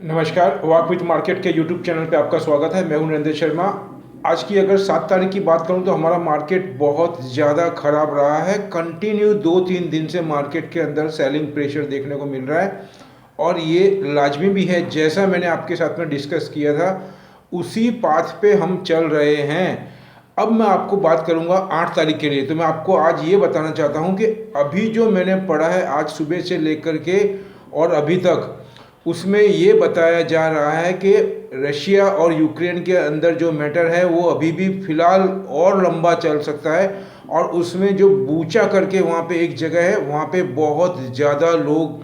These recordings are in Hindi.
नमस्कार, वॉक विथ मार्केट के यूट्यूब चैनल पे आपका स्वागत है। मैं हूं नरेंद्र शर्मा। आज की अगर 7 तारीख की बात करूं तो हमारा मार्केट बहुत ज़्यादा खराब रहा है। कंटिन्यू 2-3 दिन से मार्केट के अंदर सेलिंग प्रेशर देखने को मिल रहा है और ये लाजमी भी है। जैसा मैंने आपके साथ में डिस्कस किया था उसी पाथ पे हम चल रहे हैं। अब मैं आपको बात करूंगा 8 तारीख के लिए। तो मैं आपको आज ये बताना चाहता हूं कि अभी जो मैंने पढ़ा है आज सुबह से लेकर के और अभी तक, उसमें ये बताया जा रहा है कि रशिया और यूक्रेन के अंदर जो मैटर है वो अभी भी फ़िलहाल और लंबा चल सकता है। और उसमें जो बूचा करके वहाँ पे एक जगह है, वहाँ पे बहुत ज़्यादा लोग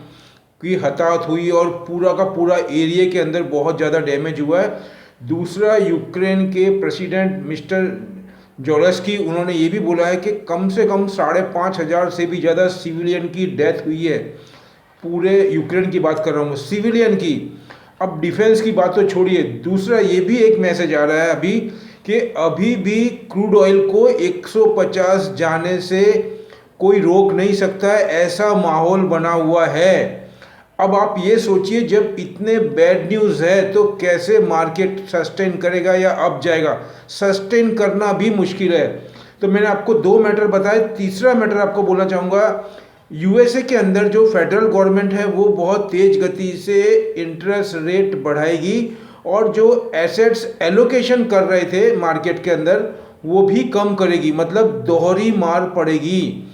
की हताहत हुई और पूरा का पूरा एरिया के अंदर बहुत ज़्यादा डैमेज हुआ है। दूसरा, यूक्रेन के प्रेसिडेंट मिस्टर जोलेस्की, उन्होंने ये भी बोला है कि कम से कम 5,500 से भी ज़्यादा सिविलियन की डेथ हुई है। पूरे यूक्रेन की बात कर रहा हूँ, सिविलियन की। अब डिफेंस की बात तो छोड़िए, दूसरा ये भी एक मैसेज आ रहा है अभी कि अभी भी क्रूड ऑयल को 150 जाने से कोई रोक नहीं सकता है, ऐसा माहौल बना हुआ है। अब आप ये सोचिए, जब इतने बैड न्यूज़ है तो कैसे मार्केट सस्टेन करेगा या अप जाएगा? सस्टेन करना भी मुश्किल है। तो मैंने आपको 2 मैटर बताए। तीसरा मैटर आपको बोलना चाहूँगा, यूएसए के अंदर जो फेडरल गवर्नमेंट है वो बहुत तेज गति से इंटरेस्ट रेट बढ़ाएगी और जो एसेट्स एलोकेशन कर रहे थे मार्केट के अंदर वो भी कम करेगी, मतलब दोहरी मार पड़ेगी।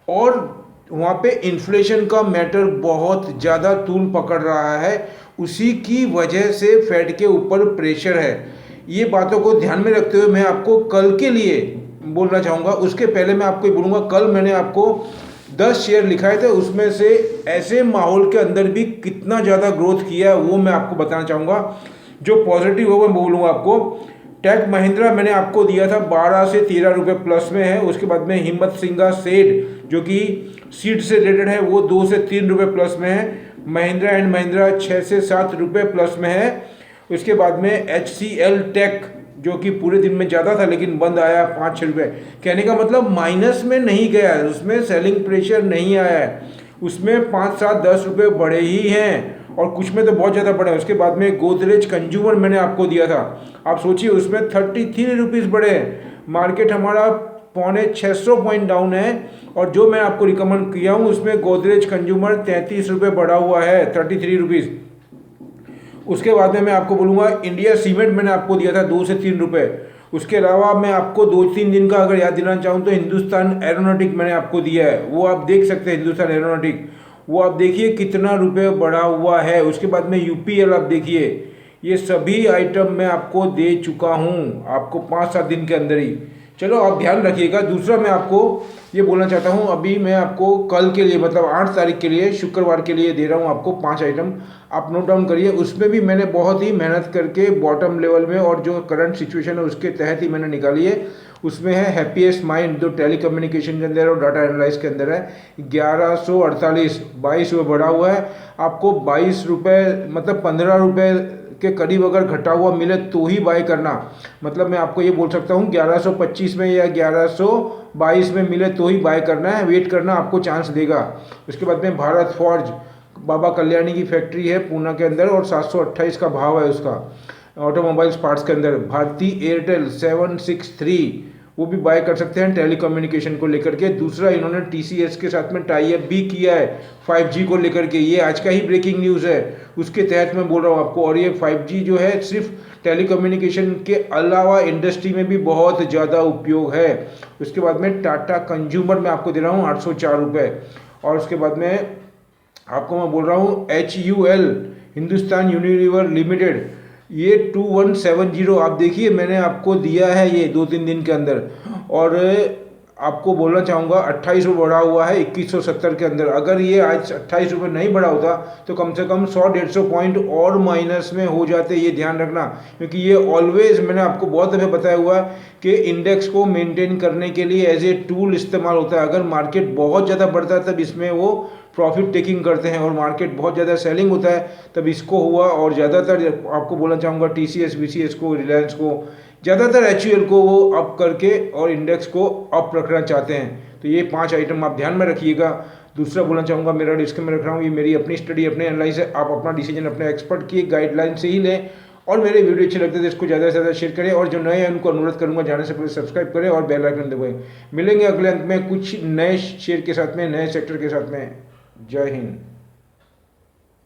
और वहाँ पे इन्फ्लेशन का मैटर बहुत ज़्यादा तूल पकड़ रहा है, उसी की वजह से फेड के ऊपर प्रेशर है। ये बातों को ध्यान में रखते हुए मैं आपको कल के लिए बोलना चाहूँगा। उसके पहले मैं आपको ये बोलूँगा, कल मैंने आपको 10 शेयर लिखाए थे, उसमें से ऐसे माहौल के अंदर भी कितना ज़्यादा ग्रोथ किया है वो मैं आपको बताना चाहूँगा। जो पॉजिटिव होगा मैं बोलूँगा आपको। टेक महिंद्रा मैंने आपको दिया था 12 से 13 रुपये प्लस में है। उसके बाद में हिम्मत सिंगा सेड जो कि सीड से रिलेटेड है वो 2 से 3 रुपये प्लस में है। महिंद्रा एंड महिंद्रा 6 से 7 रुपये प्लस में है। उसके बाद में HCL टेक जो कि पूरे दिन में ज़्यादा था लेकिन बंद आया 5-6 रुपये। कहने का मतलब माइनस में नहीं गया है, उसमें सेलिंग प्रेशर नहीं आया है, उसमें 5-7-10 रुपये बढ़े ही हैं और कुछ में तो बहुत ज़्यादा बढ़े। उसके बाद में गोदरेज कंज्यूमर मैंने आपको दिया था, आप सोचिए उसमें 33 रुपीज़ बढ़े हैं। मार्केट हमारा 650 पॉइंट डाउन है और जो मैं आपको रिकमेंड किया हूँ उसमें गोदरेज कंज्यूमर 33 रुपये बढ़ा हुआ है, 33 रुपीज़। उसके बाद में मैं आपको बोलूँगा इंडिया सीमेंट मैंने आपको दिया था 2 से 3 रुपये। उसके अलावा मैं आपको 2-3 दिन का अगर याद दिलाना चाहूँ तो हिंदुस्तान एरोनॉटिक मैंने आपको दिया है, वो आप देख सकते हैं। हिंदुस्तान एरोनॉटिक वो आप देखिए कितना रुपये बढ़ा हुआ है। उसके बाद में UPL आप देखिए, ये सभी आइटम मैं आपको दे चुका हूँ आपको 5-7 दिन के अंदर ही। चलो आप ध्यान रखिएगा। दूसरा मैं आपको ये बोलना चाहता हूँ, अभी मैं आपको कल के लिए मतलब 8 तारीख के लिए शुक्रवार के लिए दे रहा हूँ आपको 5 आइटम, आप नोट डाउन करिए। उसमें भी मैंने बहुत ही मेहनत करके बॉटम लेवल में और जो करंट सिचुएशन है उसके तहत ही मैंने निकाली है। उसमें है हैप्पीएस्ट माइंड जो टेली कम्युनिकेशन के अंदर और डाटा एनालाइज के अंदर है, 1148 22 रुपये बढ़ा हुआ है। आपको 22 रुपये मतलब 15 रुपये के करीब अगर घटा हुआ मिले तो ही बाय करना। मतलब मैं आपको ये बोल सकता हूँ 1125 में या 1122 में मिले तो ही बाय करना है, वेट करना, आपको चांस देगा। उसके बाद में भारत फॉर्ज बाबा कल्याणी की फैक्ट्री है पूना के अंदर और 728 का भाव है उसका ऑटोमोबाइल्स पार्ट्स के अंदर। भारती एयरटेल 763 वो भी बाय कर सकते हैं टेली कम्युनिकेशन को लेकर के। दूसरा, इन्होंने TCS के साथ में टाई अप भी किया है 5G को लेकर के, ये आज का ही ब्रेकिंग न्यूज़ है, उसके तहत मैं बोल रहा हूँ आपको। और ये 5G जो है सिर्फ टेली कम्युनिकेशन के अलावा इंडस्ट्री में भी बहुत ज़्यादा उपयोग है। उसके बाद में टाटा कंज्यूमर मैं आपको दे रहा हूँ 804 रुपये। और उसके बाद में आपको मैं बोल रहा हूँ HUL हिंदुस्तान यूनिलीवर लिमिटेड, ये 2170 आप देखिए मैंने आपको दिया है ये 2-3 दिन के अंदर। और आपको बोलना चाहूँगा 28 रुपये बढ़ा हुआ है 2170 के अंदर। अगर ये आज 28 रुपये नहीं बढ़ा होता तो कम से कम 100-150 पॉइंट और माइनस में हो जाते, ये ध्यान रखना। क्योंकि ये ऑलवेज मैंने आपको बहुत दफ़े बताया हुआ है कि इंडेक्स को मेंटेन करने के लिए एज ए टूल इस्तेमाल होता है। अगर मार्केट बहुत ज़्यादा बढ़ता है तब इसमें वो प्रॉफिट टेकिंग करते हैं और मार्केट बहुत ज़्यादा सेलिंग होता है तब इसको हुआ। और ज़्यादातर आपको बोलना चाहूँगा TCS VCS को, रिलायंस को, ज़्यादातर HUL को वो अप करके और इंडेक्स को अप रखना चाहते हैं। तो ये 5 आइटम आप ध्यान में रखिएगा। दूसरा बोलना चाहूँगा, मेरा डिस्क्लेमर रख रहा हूँ, ये मेरी अपनी स्टडी, अपने एनालाइज है, आप अपना डिसीजन अपने एक्सपर्ट की गाइडलाइन से ही लें। और मेरे वीडियो अच्छे लगते हैं तो इसको ज़्यादा से ज़्यादा शेयर करें, और जो नए हैं उनको अनुरोध करूँगा जाने से पहले सब्सक्राइब करें और बेल आइकन दबाएं। मिलेंगे अगले अंक में कुछ नए शेयर के साथ में, नए सेक्टर के साथ में। जय हिंद।